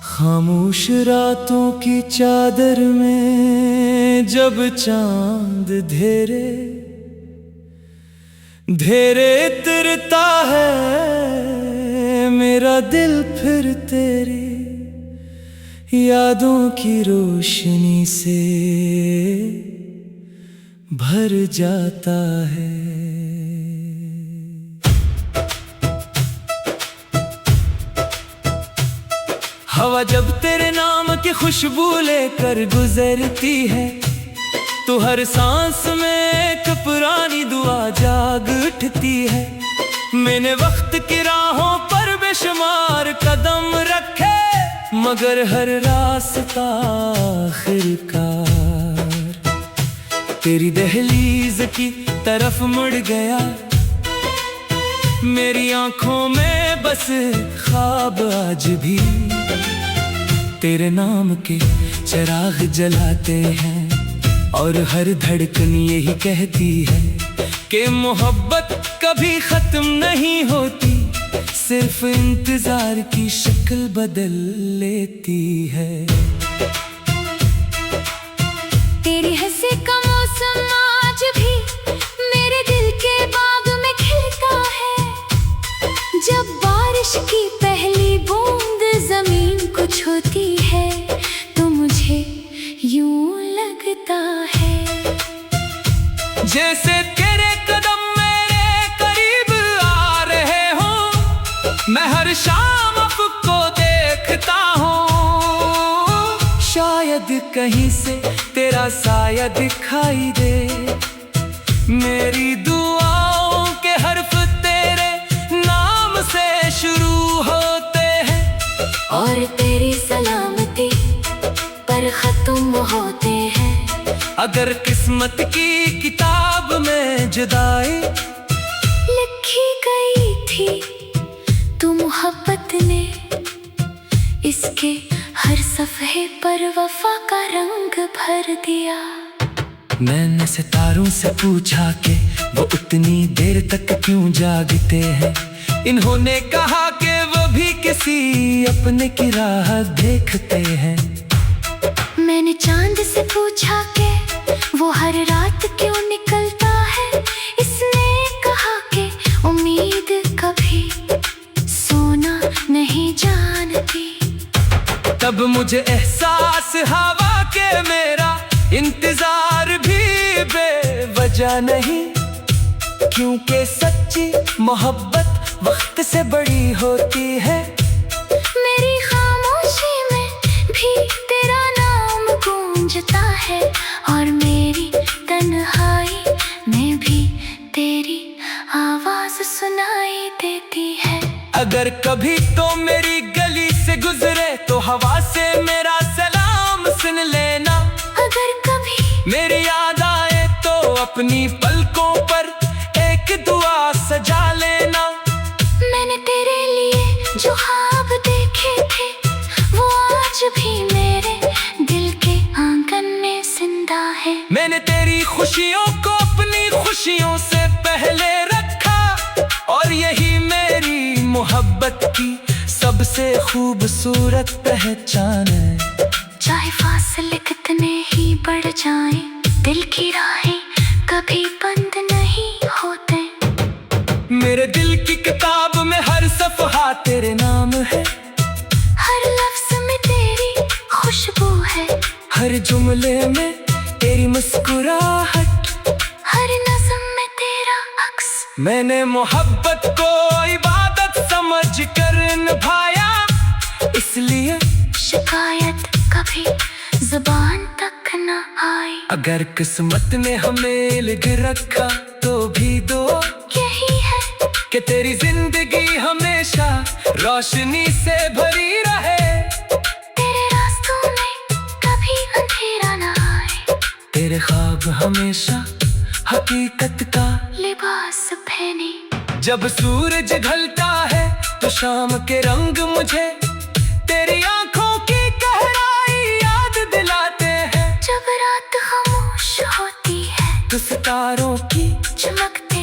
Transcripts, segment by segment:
खामोश रातों की चादर में जब चांद धेरे धेरे तिरता है मेरा दिल फिर तेरी यादों की रोशनी से भर जाता है। हवा जब तेरे नाम की खुशबू लेकर गुजरती है तो हर सांस में एक पुरानी दुआ जाग उठती है। मैंने वक्त की राहों पर बेशुमार कदम रखे मगर हर रास्ता आखिरकार तेरी दहलीज की तरफ मुड़ गया। मेरी आंखों में बस ख्वाब आज भी तेरे नाम के चिराग जलाते हैं और हर धड़कन यही कहती है कि मोहब्बत कभी खत्म नहीं होती, सिर्फ इंतजार की शक्ल बदल लेती है। तेरी हंसी का मौसम आज भी मेरे दिल के बाग में खिलता है। जब बारिश की पहली बूंद जमीन को छूती है तो मुझे यूं लगता है जैसे तेरे कदम मेरे करीब आ रहे हो। मैं हर शाम आपको देखता हूँ, शायद कहीं से तेरा साया दिखाई दे। मेरी दुआओं के हर्फ तेरे नाम से शुरू होते हैं और तेरी सलामती पर खत्म होते हैं। अगर किस्मत की किताब में जुदाई लिखी गई थी तो मोहब्बत ने इसके हर सफ़े पर वफा का रंग भर दिया। मैंने सितारों से पूछा कि वो उतनी देर तक क्यों जागते हैं। इन्होंने कहा कि वो भी किसी अपने की राह देखते हैं। मैंने चांद से पूछा कि वो हर रात क्यों निकलता है। इसने कहा कि उम्मीद कभी सोना नहीं जानती। तब मुझे एहसास हवा के मेरा इंतजार भी बेवजह नहीं, क्योंकि सच्ची मोहब्बत वक्त से बड़ी होती है। मेरी खामोशी में भी तेरा नाम गूंजता है और मेरी तन्हाई में भी तेरी आवाज सुनाई देती है। अगर कभी तो मेरी गली से गुजरे तो हवा से मेरा सलाम सुन लेना। अगर कभी मेरी याद आए तो अपनी पलकों पर एक दुआ सजा लेना। मैंने तेरे लिए जो ख्वाब देखे थे वो आज भी मेरे दिल के आंगन में जिंदा है। मैंने तेरी खुशियों को अपनी खुशियों से पहले रखा और यही मेरी मोहब्बत की सबसे खूबसूरत पहचान है। चाहे फासले कितने ही बढ़ जाएं, दिल की राहें कभी बंद नहीं होते। मेरे दिल की किताब में हर सफ़हा तेरे नाम है। हर लफ्ज में तेरी खुशबू है, हर जुमले में तेरी मुस्कुराहट, हर नज़्म में तेरा अक्स। मैंने मोहब्बत को इबादत समझ कर निभाया, इसलिए शिकायत कभी जुबान तक न आई। अगर किस्मत ने हमें लिख रखा तो भी दो यही है कि तेरी जिंदगी हमेशा रोशनी से भरी रहे। तेरे रास्तों में कभी अंधेरा न आए, तेरे ख्वाब हमेशा हकीकत का लिबास पहने। जब सूरज ढलता है तो शाम के रंग मुझे तेरी आंखों की गहराई याद दिलाते हैं। जब रात खामोश होती है तो सितारों की चमकते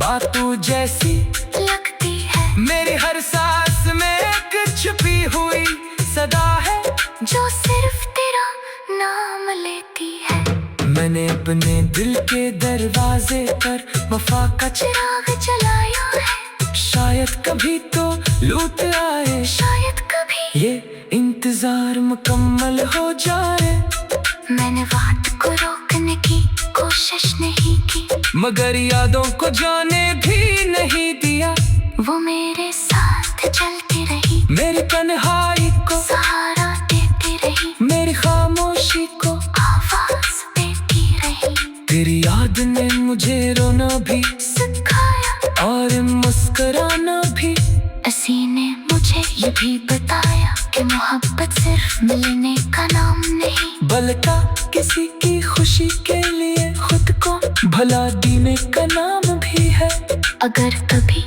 वफा तू जैसी लगती है, मेरी हर सांस में एक छुपी हुई सदा है जो सिर्फ तेरा नाम लेती है। मैंने अपने दिल के दरवाजे पर वफा का चिराग जलाया है, शायद कभी तो लूट आए, शायद कभी ये इंतजार मुकम्मल हो जाए। मैंने बात को रोकने की कोशिश नहीं की, मगर यादों को जाने भी नहीं दिया। वो मेरे साथ चलती रही, मेरी तन्हाई को सहारा देती रही, मेरी खामोशी को आवाज देती रही। तेरी याद ने मुझे रोना भी सिखाया और मुस्कुराना भी। उसी ने मुझे ये भी बताया कि मोहब्बत सिर्फ मिलने का नाम नहीं, बल्कि किसी की खुशी के लिए खुद को भला देने का नाम भी है। अगर कभी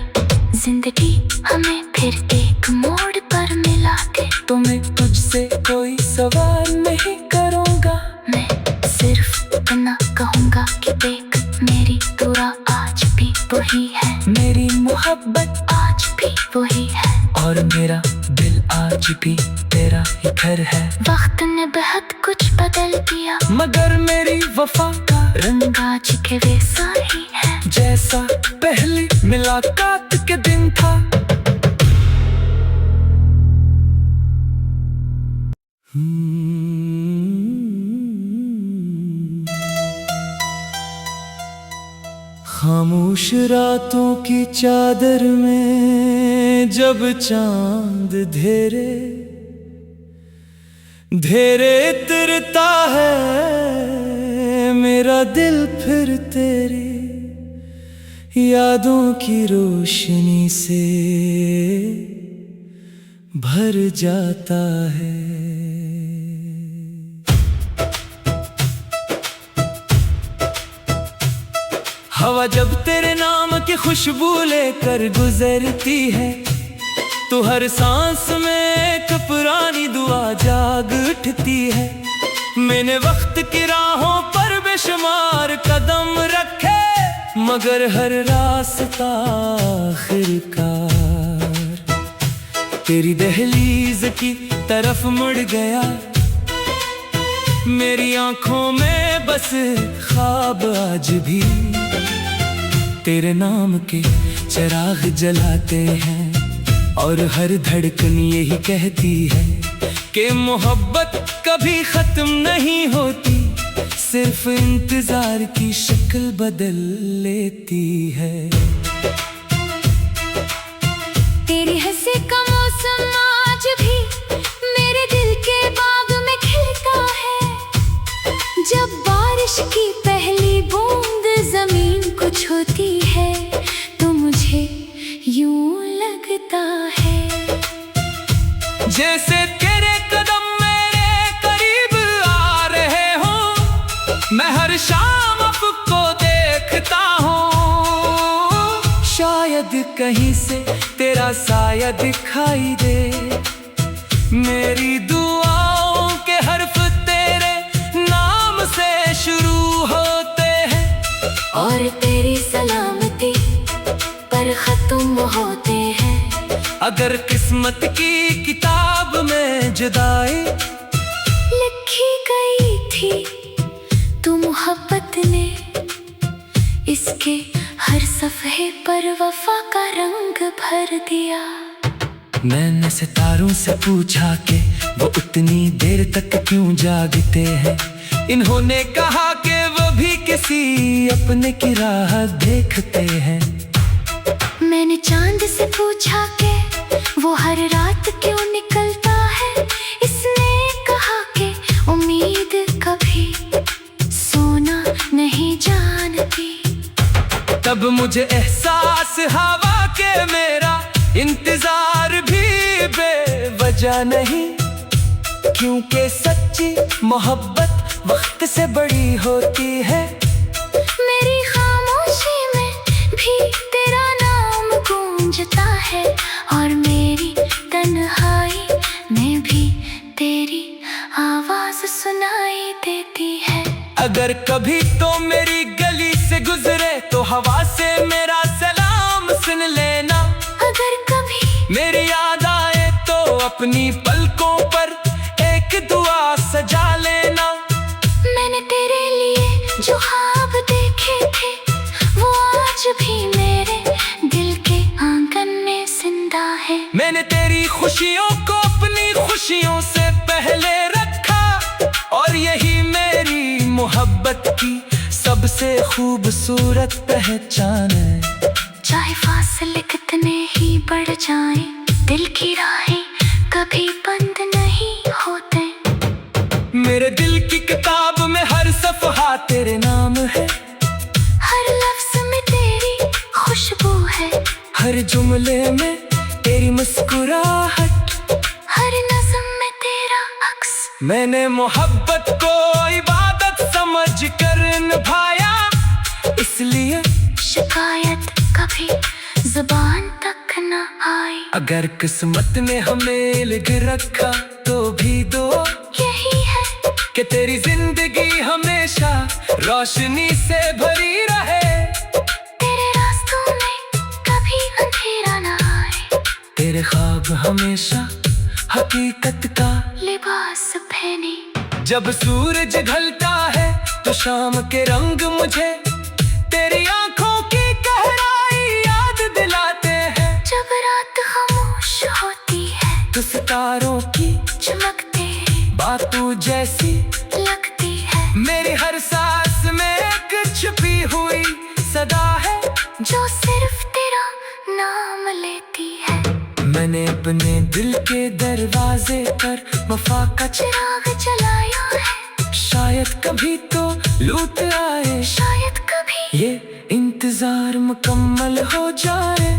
जिंदगी हमें फिर एक मोड़ पर मिला दे, तो मैं तुझसे कोई सवाल नहीं करूँगा, मैं सिर्फ इतना कहूँगा कि देख मेरी दुआ आज भी वही है, मेरी मोहब्बत आज भी वही है, और मेरा दिल आज भी तेरा ही घर है। वक्त ने बहुत कुछ बदल दिया, मगर मेरी वफा का रंग आज के वैसा ही है, जैसा पहली मुलाकात के दिन था। खामोश रातों की चादर में जब चांद धेरे धेरे तिरता है मेरा दिल, फिर तेरी यादों की रोशनी से भर जाता है। हवा जब तेरे नाम की खुशबू लेकर गुजरती है, तो हर सांस में एक पुरानी दुआ जाग उठती है। मैंने वक्त की राहों पर बेशुमार कदम रखे, मगर हर रास्ता आखिरकार तेरी दहलीज की तरफ मुड़ गया। मेरी आंखों में बस ख्वाब आज भी तेरे नाम के चिराग जलाते हैं, और हर धड़कन यही कहती है कि मोहब्बत कभी खत्म नहीं होती, सिर्फ इंतजार की शक्ल बदल लेती है। तेरी हंसी का मौसम आज भी मेरे दिल के बाग में खिलता है, जब बारिश की पहली बूंद जमीन को छूती है, तो मुझे यूं लगता है जैसे तेरे कदम मेरे करीब आ रहे हों। मैं हर शाम आपको देखता हूँ, शायद कहीं से तेरा साया दिखाई दे। मेरी दुआओं के हर्फ तेरे नाम से शुरू होते हैं, और तेरी सलामती पर खत्म होते हैं। अगर किस्मत की किताब में जुदाई लिखी गई थी, तो मोहब्बत ने इसके हर सफ़े पर वफा का रंग भर दिया। मैंने सितारों से पूछा कि वो उतनी देर तक क्यों जागते हैं। इन्होंने कहा कि वो भी किसी अपने की राह देखते हैं। मैंने चांद से पूछा कि वो हर रात क्यों निकलता है। इसने कहा कि उम्मीद कभी सोना नहीं जानती। तब मुझे एहसास हवा के मेरा इंतजार भी बेवजह नहीं, क्योंकि सच्ची मोहब्बत वक्त से बड़ी होती है। मेरी खामोशी में भी तेरा नाम गूंजता है, और मेरी तन्हाई में भी तेरी आवाज सुनाई देती है। अगर कभी तो मेरी गली से गुजरे, तो हवा से मेरा सलाम अपनी पलकों पर एक दुआ सजा लेना। मैंने तेरे लिए जो ख्वाब देखे थे वो आज भी मेरे दिल के आंगन में जिंदा है। मैंने तेरी खुशियों को अपनी खुशियों से पहले रखा, और यही मेरी मोहब्बत की सबसे खूबसूरत पहचान है। चाहे फासले कितने ही बढ़ जाएं, दिल की राहें कभी बंद नहीं होते। मेरे दिल की किताब में हर सफ़हा तेरे नाम है, हर लफ्ज में तेरी खुशबू है, हर जुमले में तेरी मुस्कुराहट, हर नज़्म में तेरा अक्स। मैंने मोहब्बत को इबादत समझ कर निभाया, इसलिए शिकायत कभी जुबान तक न आई। अगर किस्मत ने हमें लिख रखा तो भी दो यही है कि तेरी जिंदगी हमेशा रोशनी से भरी रहे। तेरे रास्तों में कभी अंधेरा न आए, तेरे ख्वाब हमेशा हकीकत का लिबास पहने। जब सूरज ढलता है तो शाम के रंग मुझे तेरी आंखों की गहराई याद दिलाते हैं। जब रात खामोश होती है तो सितारों की चमक तेरी बातों जैसी लगती है। मेरी हर सांस में एक छुपी हुई सदा है जो सिर्फ तेरा नाम लेती है। मैंने अपने दिल के दरवाजे पर वफा का चिराग जलाया है, शायद कभी तो लूट आए, शायद कभी ये इंतजार मुकम्मल हो जाए।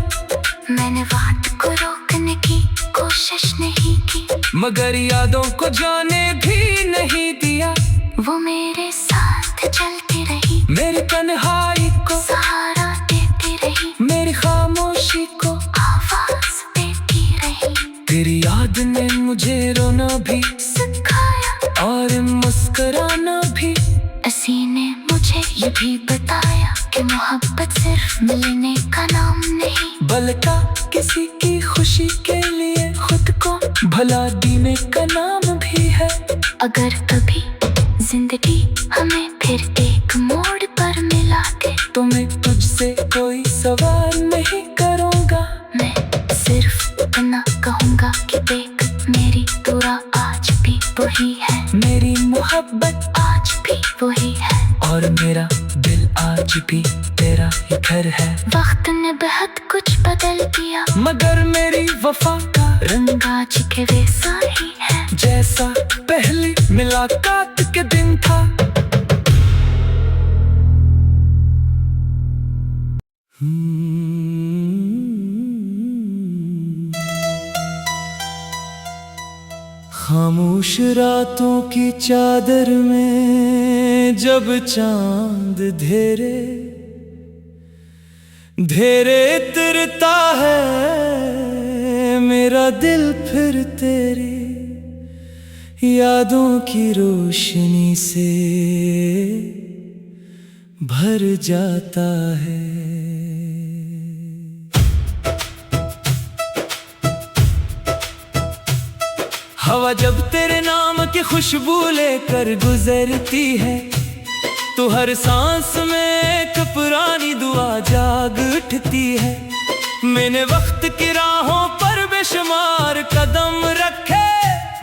मैंने बात को रोकने की कोशिश नहीं की, मगर यादों को जाने भी नहीं दिया। वो मेरे साथ चलती रही, मेरी तन्हाई को सहारा देती रही, मेरी खामोशी को आवाज देती रही। तेरी याद ने मुझे रोना भी सिखाया और मुस्कुराना भी। इसी ने मुझे ये भी बताया कि मोहब्बत सिर्फ मिलने का नाम नहीं, बल्कि किसी की खुशी के लिए खुद को भला देने का नाम भी है। अगर कभी जिंदगी हमें फिर एक मोड़ पर मिला दे तो मैं तुझसे कोई सवाल नहीं करूँगा, मैं सिर्फ इतना कहूँगा कि देख मेरी दुआ आज भी वही है, मेरी मोहब्बत आज भी वही है, और मेरा दिल आज भी तेरा ही घर है। वक्त ने बहुत कुछ बदल दिया, मगर मेरी वफा का रंग आज के वैसा ही है जैसा पहली मुलाकात के दिन था। खामोश रातों की चादर में जब चांद धेरे धेरे तिरता है मेरा दिल, फिर तेरी यादों की रोशनी से भर जाता है। हवा जब तेरे नाम की खुशबू लेकर गुजरती है तो हर सांस में एक पुरानी दुआ जाग उठती है। मैंने वक्त की राहों पर बेशुमार कदम रखे,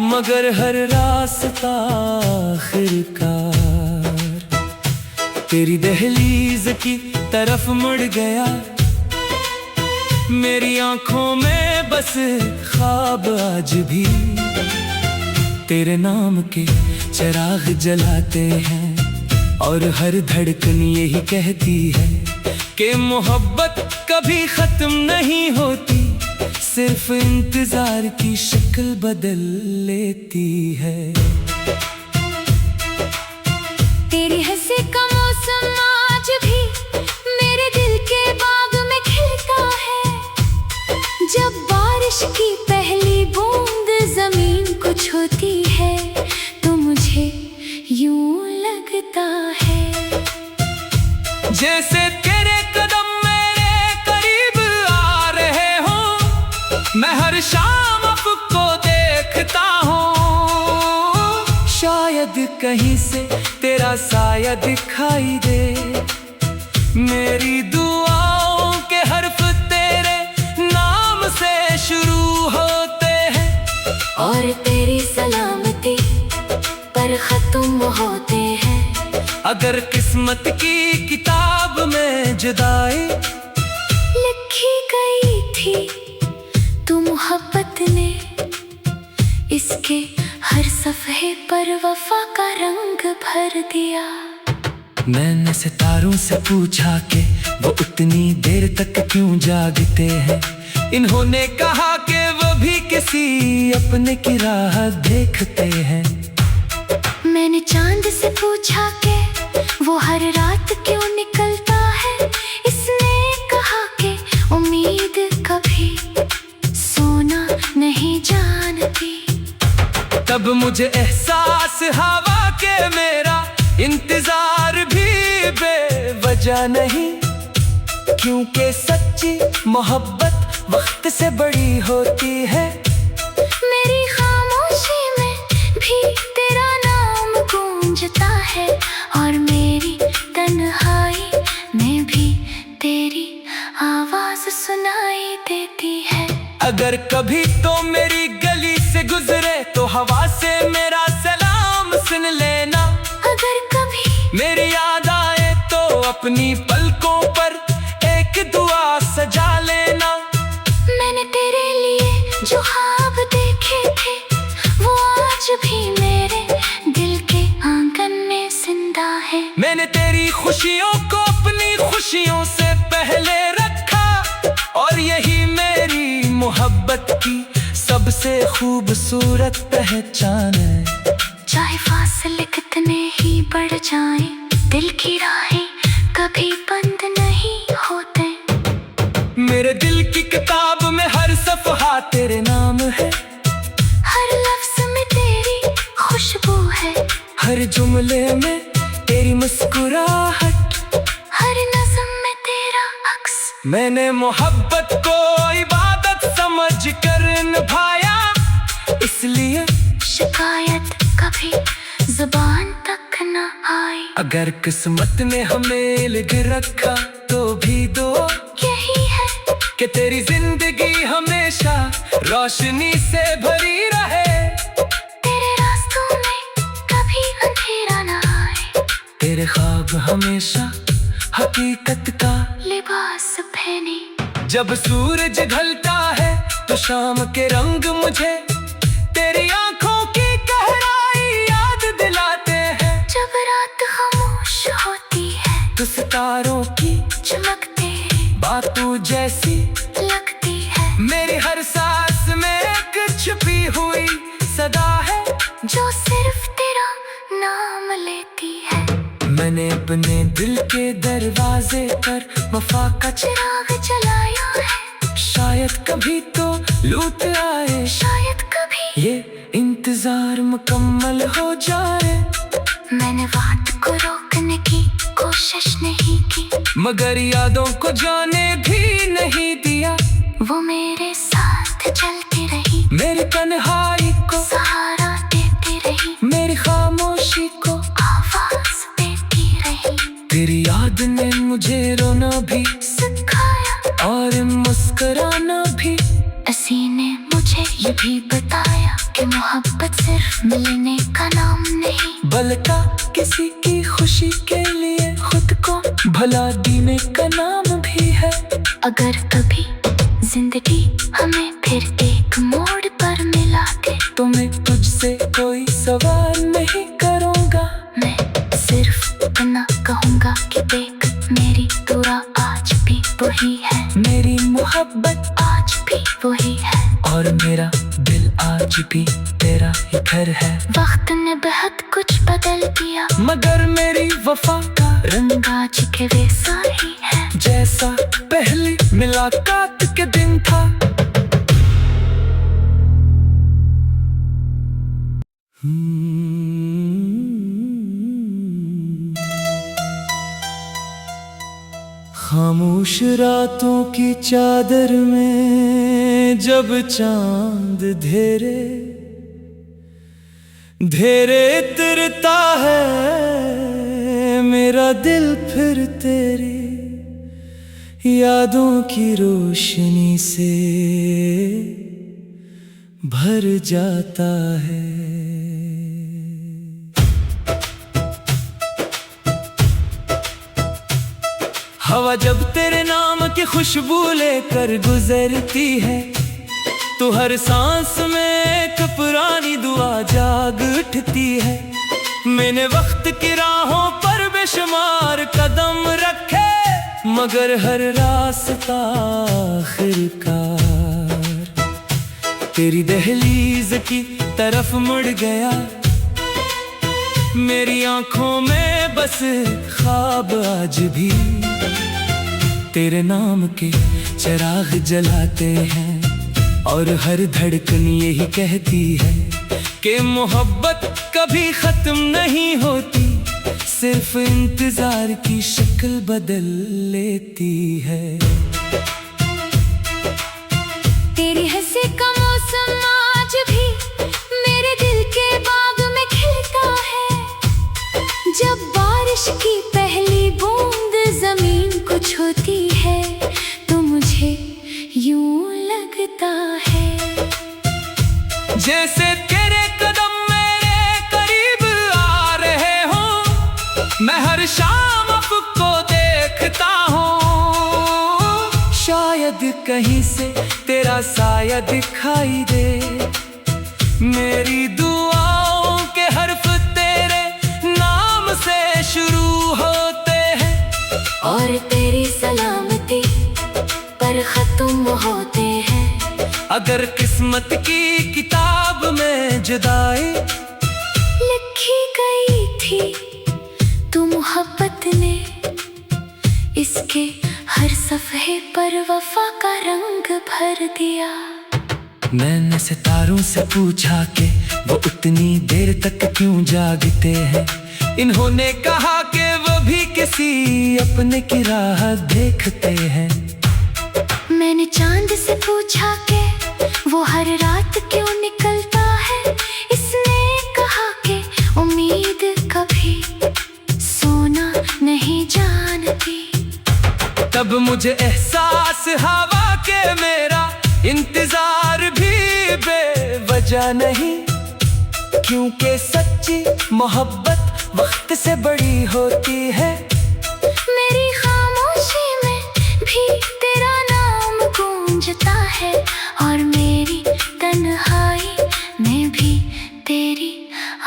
मगर हर रास्ता आखिरकार तेरी दहलीज की तरफ मुड़ गया। मेरी आंखों में बस ख्वाब आज भी तेरे नाम के चिराग जलाते हैं, और हर धड़कन यही कहती है कि मोहब्बत कभी खत्म नहीं होती, सिर्फ इंतजार की शक्ल बदल लेती है। तेरी हंसी का मौसम आज भी मेरे दिल के बाग में खिलता है। जब बारिश की पहली बूंद जमीन को छूती है तो मुझे यूं लगता है जैसे तेरे कदम मेरे करीब आ रहे हो। मैं हर शाम आपको या दिखाई दे। मेरी दुआओं के हर्फ तेरे नाम से शुरू होते हैं और तेरी सलामती पर खत्म होते हैं। अगर किस्मत की किताब में जुदाई लिखी गई थी तो मोहब्बत ने इसके हर सफ़े पर वफा का रंग भर दिया। मैंने सितारों से पूछा कि वो उतनी देर तक क्यों जागते हैं। इन्होंने कहा कि वो भी किसी अपने की राह देखते हैं। मैंने चांद से पूछा कि वो हर रात क्यों निकलता है। इसने कहा कि उम्मीद कभी सोना नहीं जानती। तब मुझे एहसास हुआ कि मेरा इंतजार भी बेवजह नहीं, क्योंकि सच्ची मोहब्बत वक्त से बड़ी होती है। मेरी खामोशी में भी तेरा नाम गूंजता है और मेरी तन्हाई में भी तेरी आवाज सुनाई देती है। अगर कभी तो मेरी गली से गुजरे तो हवा से मेरा सलाम सुन लेना। अगर कभी मेरी याद आए तो अपनी पलकों पर एक दुआ सजा लेना। मैंने तेरे लिए जो ख्वाब देखे थे वो आज भी मेरे दिल के आंगन में जिंदा है। मैंने तेरी खुशियों को अपनी खुशियों से पहले रखा और यही मेरी मोहब्बत की सबसे खूबसूरत पहचान है। चाहे फासले कितने ही बढ़ जाएं, दिल की राहें कभी बंद नहीं होते। मेरे दिल की किताब में हर सफ़हा तेरे नाम है। हर लफ्ज में तेरी खुशबू है। हर जुमले में तेरी मुस्कुराहट, हर नज़्म में तेरा अक्स। मैंने मोहब्बत को इबादत समझ कर निभाया, इसलिए शिकायत कभी जुबान तक न आई। अगर किस्मत ने हमें लिख रखा तो भी दो यही है कि तेरी जिंदगी हमेशा रोशनी से भरी रहे। तेरे रास्तों में कभी अंधेरा न आए। तेरे ख्वाब हमेशा हकीकत का लिबास पहने। जब सूरज ढलता है तो शाम के रंग मुझे तेरी आंखों की गहराई याद दिलाते हैं। जब रात खामोश होती है तो सितारों की चमकते बातों जैसी लगती है। मेरी हर सांस में एक छुपी हुई सदा है जो सिर्फ तेरा नाम लेती है। मैंने अपने दिल के दरवाजे पर वफा का चिराग जलाया है। शायद कभी तो लूट आए, शायद कभी ये इंतजार मुकम्मल हो जाए। मैंने बात को रोकने की कोशिश नहीं की, मगर यादों को जाने भी नहीं दिया। वो मेरे साथ चलती रही, मेरी तन्हाई को सहारा देती रही, मेरी खामोशी को आवाज देती रही। तेरी याद ने मुझे रोना भी सिखाया और मुस्कुराना भी। इसी ने मुझे ये भी बताया कि मोहब्बत सिर्फ मिलने का नाम नहीं, बल्कि किसी की खुशी के लिए खुद को भला देने का नाम भी है। अगर कभी जिंदगी हमें फिर एक मोड़ पर मिला दे तो मैं तुझसे कोई सवाल नहीं करूँगा। मैं सिर्फ इतना कहूँगा कि देख मेरी दुआ आज भी वही है, मेरी मोहब्बत आज भी वही है, और मेरा दिल आज भी तेरा ही घर है। वक्त ने बहुत कुछ बदल दिया, मगर मेरी वफा का रंग आज के वैसा ही है जैसा पहली मुलाकात के दिन था। खामोश रातों की चादर में जब चांद धेरे धेरे तिरता है मेरा दिल फिर तेरी यादों की रोशनी से भर जाता है। हवा जब तेरे नाम की खुशबू लेकर गुजरती है, तो हर सांस में एक पुरानी दुआ जाग उठती है। मैंने वक्त की राहों पर बेशुमार कदम रखे, मगर हर रास्ता आखिरकार तेरी दहलीज की तरफ मुड़ गया। मेरी आंखों में बस ख्वाब आज भी तेरे नाम के चिराग जलाते हैं, और हर धड़कन यही कहती है कि मोहब्बत कभी खत्म नहीं होती, सिर्फ इंतजार की शक्ल बदल लेती है। तेरी हंसी का मौसम आज भी मेरे दिल के बाग में खिलता है। जब बारिश की पहली बूंद जमीन को छूती है, तो मुझे यूं लगता है जैसे तेरे कदम मेरे करीब आ रहे हों। मैं हर शाम आपको देखता हूँ, शायद कहीं से तेरा साया दिखाई दे। मेरी दुआओं के हर्फ तेरे नाम से शुरू होते हैं, और तेरी सलामती पर खत्म होते हैं। अगर किस्मत की किताब में जुदाई लिखी गई थी, तो मोहब्बत ने इसके हर सफ़े पर वफा का रंग भर दिया। मैंने सितारों से पूछा कि वो उतनी देर तक क्यों जागते हैं। इन्होंने कहा कि वो भी किसी अपने की राह देखते हैं। मैंने चांद से पूछा कि वो हर रात क्यों निकलता है। इसने कहा कि उम्मीद कभी सोना नहीं जानती। तब मुझे एहसास हवा के मेरा इंतजार भी बेवजह नहीं, क्योंकि सच्ची मोहब्बत वक्त से बड़ी होती है। मेरी खामोशी में भी तेरा नाम गूंजता है, और मेरी तन्हाई में भी तेरी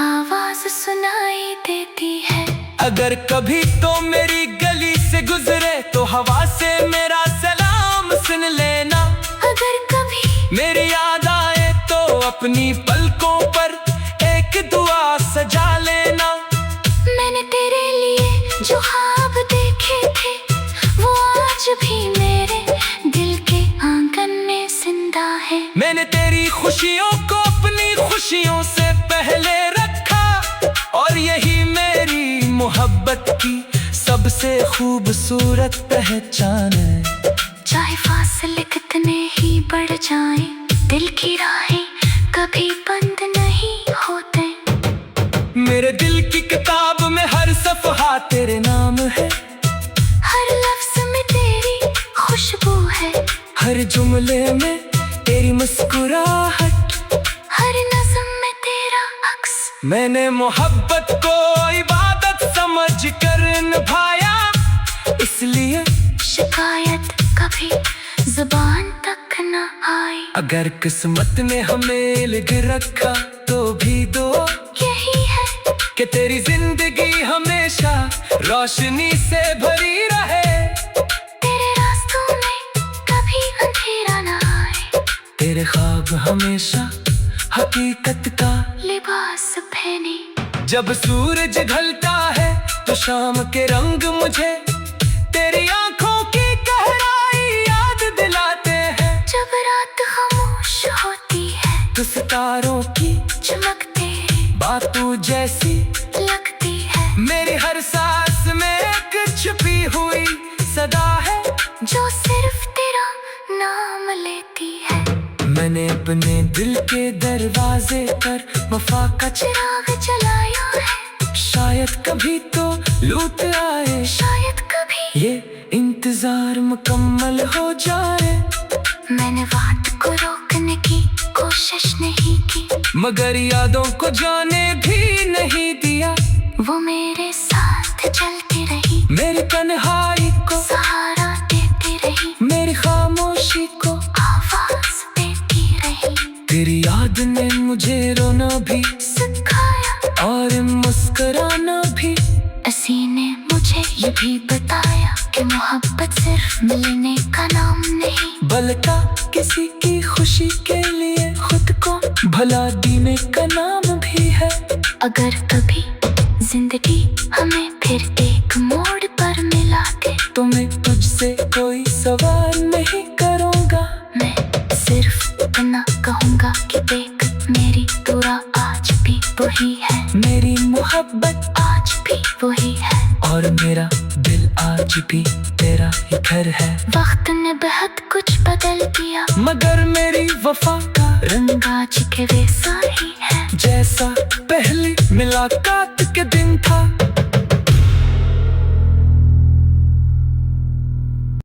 आवाज सुनाई देती है। अगर कभी तो मेरी गली से गुजरे, तो हवा से मेरा सलाम सुन लेना। अगर कभी मेरी याद आए तो अपनी पलकों पर एक दुआ सजा लेना। मैंने तेरे लिए जो ख्वाब देखे थे, वो आज भी मेरे दिल के आंगन में जिंदा है। मैंने तेरी खुशियों को अपनी खुशियों से पहले रखा, और यही मेरी मोहब्बत की सबसे खूबसूरत पहचान है। चाहे फासले कितने ही बढ़ जाएं, दिल की राहें कभी बंद नहीं होते। मेरे दिल की किताब में हर सफ़हा तेरे नाम है, हर लफ्ज में तेरी खुशबू है, हर जुमले में तेरी मुस्कुराहट, हर नज़्म में तेरा अक्स। मैंने मोहब्बत को इबादत समझ कर निभाया, इसलिए शिकायत कभी जुबान तक न आई। अगर किस्मत ने हमें लिख रखा, तो भी दो यही है कि तेरी जिंदगी हमेशा रोशनी से भरी रहे। तेरे रास्तों में कभी अंधेरा न आए, तेरे ख्वाब हमेशा हकीकत का लिबास पहने। जब सूरज ढलता है तो शाम के रंग मुझे तेरी आंखों की गहराई याद दिलाते हैं। जब रात खामोश होती है, तो सितारों की चमकते बातों जैसी लगती है। मेरी हर सांस में एक छुपी हुई सदा है, जो सिर्फ तेरा नाम लेती है। मैंने अपने दिल के दरवाजे पर वफा का चिराग जलाया है, शायद शायद कभी तो लूट आए, शायद कभी ये इंतजार मुकम्मल हो जाए। मैंने बात को रोकने की कोशिश नहीं की, मगर यादों को जाने भी नहीं दिया। वो मेरे साथ चलती रही, मेरी तन्हाई को सहारा देती रही, मेरी खामोशी को आवाज देती रही। तेरी याद ने मुझे रोना भी सिखाया और मुस्कुराना भी। इसी ने मुझे ये भी बताया कि मोहब्बत सिर्फ मिलने का नाम नहीं, बल्कि किसी की खुशी के लिए खुद को भला देने का नाम भी है। अगर कभी जिंदगी हमें फिर एक मोड़ पर मिला दे, तो मैं तुझसे कोई सवाल नहीं करूँगा। मैं सिर्फ इतना कहूँगा कि देख मेरी दुआ आज भी वही है, मेरी मोहब्बत आज भी वही है, और मेरा दिल आज भी तेरा ही घर है। वक्त ने बहुत कुछ बदल दिया, मगर मेरी वफा का रंग आज के वैसा ही है, जैसा पहली मुलाकात के दिन था।